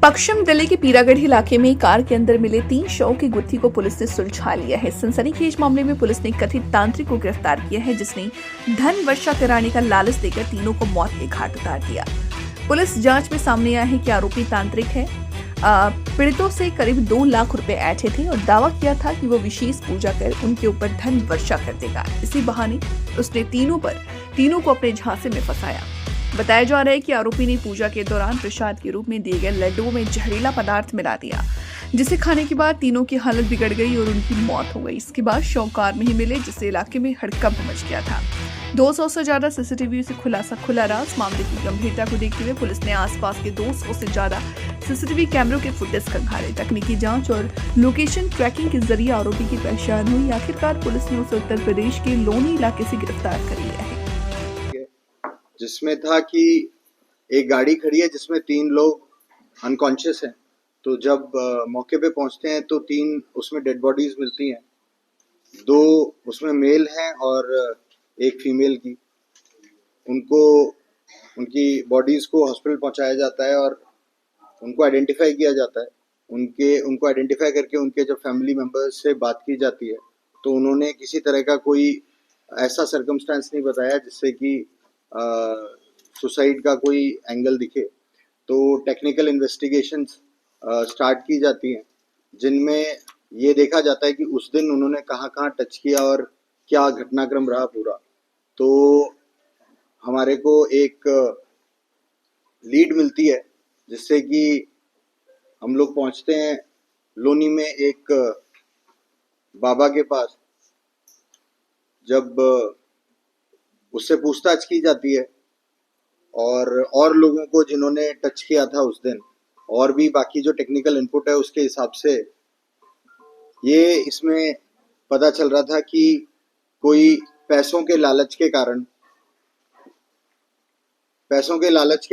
पश्चिम दिल्ली के पीरागढ़ी इलाके में कार के अंदर मिले 3 शवों की गुत्थी को पुलिस ने सुलझा लिया है। सनसनीखेज मामले में पुलिस ने कथित तांत्रिक को गिरफ्तार किया है, जिसने धन वर्षा कराने का लालच देकर तीनों को मौत के घाट उतार दिया। पुलिस जांच में सामने आया है कि आरोपी तांत्रिक है। पीड़ितों से करीब 2 लाख रुपए ऐंठे थे और दावा किया था कि वो विशेष पूजा कर उनके ऊपर धन वर्षा कर देगा। इसी बहाने उसने तीनों को अपने झांसे में फंसाया। बताया जा रहा है कि आरोपी ने पूजा के दौरान प्रसाद के रूप में दिए गए लड्डुओं में जहरीला पदार्थ मिला दिया, जिसे खाने के बाद तीनों की हालत बिगड़ गई और उनकी मौत हो गई। इसके बाद शव कार में ही मिले, जिससे इलाके में हड़कंप मच गया था। 200 से ज्यादा सीसीटीवी से खुला रहा। इस मामले की गंभीरता को देखते हुए पुलिस ने आसपास के 200 से ज्यादा सीसीटीवी कैमरों के फुटेज खंगाले। तकनीकी जांच और लोकेशन ट्रैकिंग के जरिए आरोपी की पहचान हुई। आखिरकार पुलिस ने उसे उत्तर प्रदेश के लोनी इलाके से गिरफ्तार कर लिया है, जिसमें था कि एक गाड़ी खड़ी है जिसमें 3 लोग अनकॉन्शियस हैं। तो जब मौके पे पहुंचते हैं तो 3 उसमें डेड बॉडीज मिलती हैं। 2 उसमें मेल हैं और एक फीमेल की। उनकी बॉडीज को हॉस्पिटल पहुंचाया जाता है और उनको आइडेंटिफाई किया जाता है। उनको आइडेंटिफाई करके उनके जब फैमिली मेम्बर्स से बात की जाती है तो उन्होंने किसी तरह का कोई ऐसा सर्कमस्टेंस नहीं बताया जिससे कि सुसाइड का कोई एंगल दिखे। तो टेक्निकल इन्वेस्टिगेशंस स्टार्ट की जाती हैं, जिनमें ये देखा जाता है कि उस दिन उन्होंने कहाँ टच किया और क्या घटनाक्रम रहा पूरा। तो हमारे को एक लीड मिलती है, जिससे कि हम लोग पहुंचते हैं लोनी में एक बाबा के पास। जब उससे पूछताछ की जाती है और लोगों को जिन्होंने टच किया था उस दिन, और भी बाकी जो टेक्निकल इनपुट है उसके हिसाब से ये इसमें पता चल रहा था कि कोई पैसों के लालच के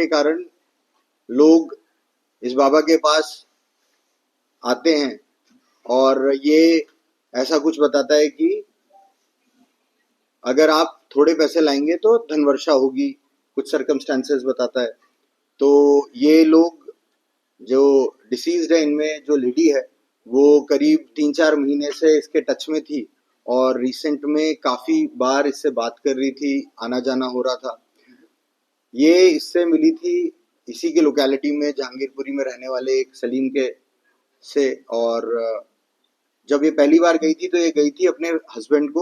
कारण लोग इस बाबा के पास आते हैं और ये ऐसा कुछ बताता है कि अगर आप थोड़े पैसे लाएंगे तो धनवर्षा होगी, कुछ सर्कमस्टेंसेस बताता है। तो ये लोग जो डिसीज्ड है, इनमें जो लेडी है वो करीब 3-4 महीने से इसके टच में थी और रिसेंट में काफ़ी बार इससे बात कर रही थी, आना जाना हो रहा था। ये इससे मिली थी इसी के लोकेलिटी में, जहांगीरपुरी में रहने वाले एक सलीम के से। और जब ये पहली बार गई थी तो ये गई थी अपने हस्बैंड को